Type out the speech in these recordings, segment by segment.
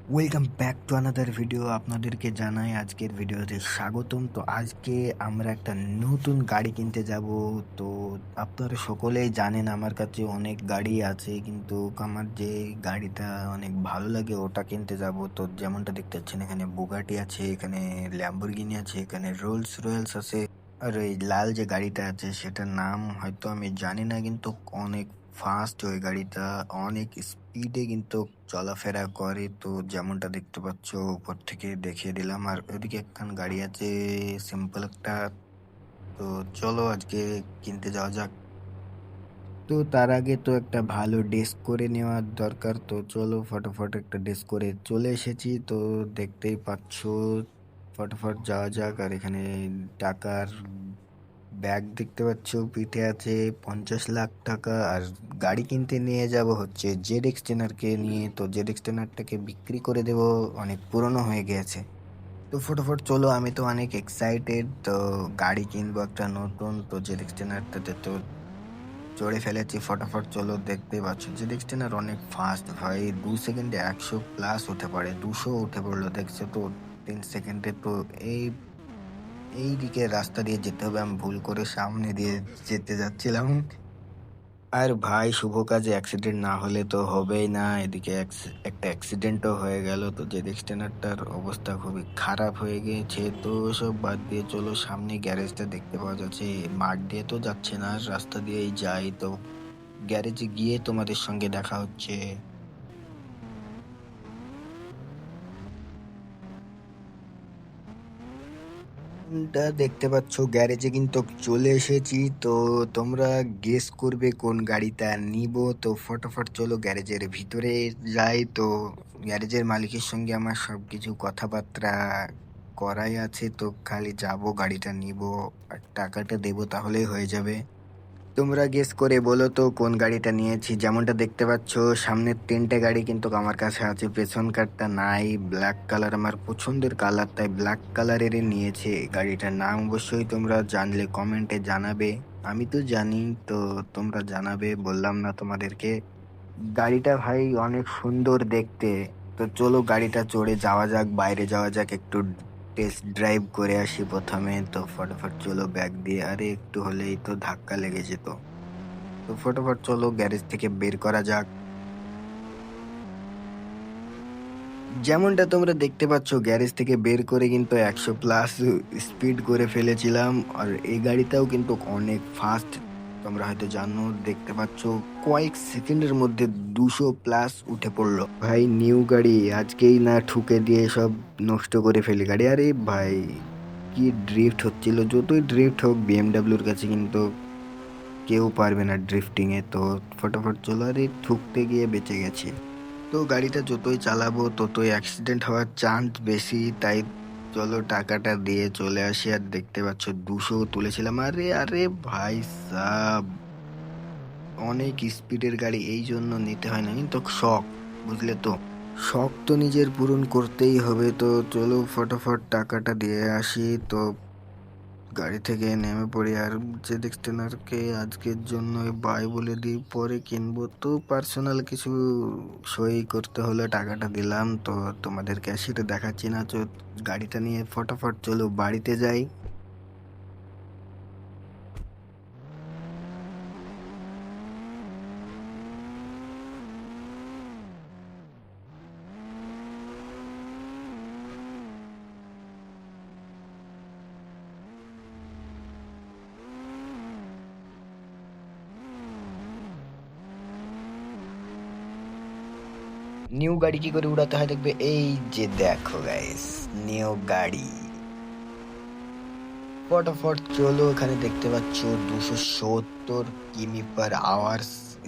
Welcome back to another video. আপনাদেরকে জানাই আজকের ভিডিওতে স্বাগতম। তো আজকে আমরা একটা নতুন গাড়ি কিনতে যাব। তো আপনারা সকলেই জানেন আমার কাছে অনেক গাড়ি আছে, কিন্তু আমার যে গাড়িটা অনেক ভালো লাগে ওটা কিনতে যাব। তো যেমনটা দেখতে পাচ্ছেন, এখানে বুগাটি আছে, এখানে ল্যাম্বরগিনি আছে, এখানে রোলস রয়েলস আছে। আর এই লাল যে গাড়িটা আছে সেটার নাম হয়তো আমি জানি না, কিন্তু অনেক ফাস্ট ওই গাড়িটা, অনেক স্পিডে কিন্তু চলাফেরা করে। তো যেমনটা দেখতে পাচ্ছ, উপর থেকে দেখিয়ে দিলাম। আর ওইদিকে একখান গাড়ি আছে, সিম্পল একটা। তো চলো আজকে কিনতে যাওয়া যাক। তো তার আগে তো একটা ভালো ড্রেস করে নেওয়ার দরকার। তো চলো ফটাফট একটা ড্রেস করে চলে এসেছি। তো দেখতেই পাচ্ছ, ফটাফট যাওয়া যাক। আর এখানে টাকার ব্যাগ দেখতে পাচ্ছ, পিঠে আছে 50 লাখ টাকা। আর গাড়ি কিনতে নিয়ে যাব হচ্ছে জেড এক্সটেনারকে নিয়ে। তো জেড এক্সটেনারটাকে বিক্রি করে দেব, অনেক পুরনো হয়ে গিয়েছে। তো ফটাফট চলো, আমি তো অনেক এক্সাইটেড। তো গাড়ি কিনবো একটা নতুন। তো জেড এক্সটেনারটাতে তো চড়ে ফেলেছি। ফটাফট চলো, দেখতে পাচ্ছ জেড এক্সটেনার অনেক ফাস্ট ভাই, 2 সেকেন্ডে 100+ উঠে পড়ে, 200 উঠে পড়লো দেখছো তো 3 সেকেন্ডে। তো এই এই দিকে রাস্তা দিয়ে যেতে হবে, আমি ভুল করে সামনে দিয়ে যেতে যাচ্ছিলাম। আর ভাই, শুভ কাজে অ্যাক্সিডেন্ট না হলে তো হবেই না। এদিকে একটা অ্যাক্সিডেন্টও হয়ে গেল। তো যে এক্সটেনারটার অবস্থা খুবই খারাপ হয়ে গিয়েছে। তো সব বাদ দিয়ে চলো, সামনে গ্যারেজটা দেখতে পাওয়া যাচ্ছে। মাঠ দিয়ে তো যাচ্ছে না, রাস্তা দিয়েই যাই। তো গ্যারেজে গিয়ে তোমাদের সঙ্গে দেখা হচ্ছে। দেখতে পাচ্ছ গ্যারেজে কিন্তু চলে এসেছি। তো তোমরা গেস করবে কোন গাড়িটা নিব। তো ফটাফট চলো গ্যারেজের ভিতরে যাই। তো গ্যারেজের মালিকের সঙ্গে আমার সবকিছু কথাবার্তা করাই আছে। তো খালি যাব, গাড়িটা নিব আর টাকাটা দেবো, তাহলেই হয়ে যাবে। তোমরা গেস করে বলো তো কোন গাড়িটা নিয়েছি। যেমনটা দেখতে পাচ্ছ, সামনের 3টে গাড়ি কিন্তু আমার কাছে আছে, পেছন কারটা নাই। ব্ল্যাক কালার আমার পছন্দের কালার, তাই ব্ল্যাক কালারেরই নিয়েছে। গাড়িটার নাম অবশ্যই তোমরা জানলে কমেন্টে জানাবে। আমি তো জানি, তো তোমরা জানাবে, বললাম না তোমাদেরকে। গাড়িটা ভাই অনেক সুন্দর দেখতে। তো চলো গাড়িটা চড়ে যাওয়া যাক, বাইরে যাওয়া যাক, একটু টেস্ট ড্রাইভ করে আসি প্রথমে। তো ফটাফট চলো, ব্যাগ দিয়ে আরে একটু হলেই তো ধাক্কা লেগে যেত। তো ফটাফট চলো গ্যারেজ থেকে বের করা যাক। যেমনটা তোমরা দেখতে পাচ্ছ, গ্যারেজ থেকে বের করে কিন্তু 100+ স্পিড করে ফেলেছিলাম। আর এই গাড়িটাও কিন্তু অনেক ফাস্ট, তোমরা হয়তো জানো। দেখতে পাচ্ছ কয়েক সেকেন্ডের মধ্যে 200+ উঠে পড়লো। ভাই নিউ গাড়ি, আজকেই না ঠুকে দিয়ে সব নষ্ট করে ফেলি গাড়ি। আরে ভাই, কি ড্রিফট হচ্ছিল! যতই ড্রিফট হোক, বিএমডাব্লিউর কাছে কিন্তু কেউ পারবে না ড্রিফটিং এ। তো ফটাফট চলো, আরে ঠুকতে গিয়ে বেঁচে গেছি। তো গাড়িটা যতই চালাবো ততই অ্যাক্সিডেন্ট হওয়ার চান্স বেশি, তাই চলো টাকাটা দিয়ে চলে আসি। আর দেখতে পাচ্ছ 200 তুলেছিলাম। আরে আরে ভাই সাব, অনেক স্পিডের গাড়ি, এই জন্য নিতে হয় না, কিন্তু শখ, বুঝলে তো। শখ তো নিজের পূরণ করতেই হবে। তো চলো ফটাফট টাকাটা দিয়ে আসি। তো গাড়ি থেকে নেমে পড়ি। আর যে এক্সটেনারকে আজকের জন্য বাই বলে দিই, পরে কিনবো। তো পার্সোনাল কিছু সই করতে হলে টাকাটা দিলাম। তো তোমাদেরকে সেটা দেখাচ্ছি না। তো গাড়িটা নিয়ে ফটাফট চলো বাড়িতে যাই। নিউ গাড়ি কি করে উড়াতে হয় দেখবে, এই যে দেখো গাইস, নিউ গাড়ি। ফটাফট চলো, এখানে দেখতে পাচ্ছ 270 কিমি/আওয়ার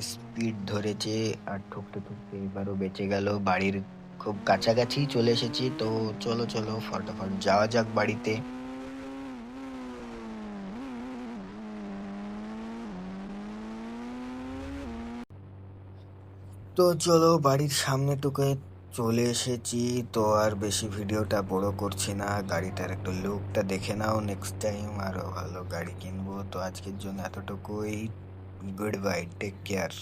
স্পিড ধরেছে। আর ঠুকতে ঠুকতে এবারও বেঁচে গেল, বাড়ির খুব কাছাকাছি চলে এসেছি। তো চলো চলো ফটাফট যাওয়া যাক বাড়িতে। তো চলো বাড়ির সামনে টুকে চলে এসেছি। তো আর বেশি ভিডিওটা বড় করছি না, গাড়িটার একটু লুকটা দেখে নাও। নেক্সট টাইম আরো ভালো গাড়ি কিনবো। তো আজকের জন্য এতটুকুই। Goodbye, take care.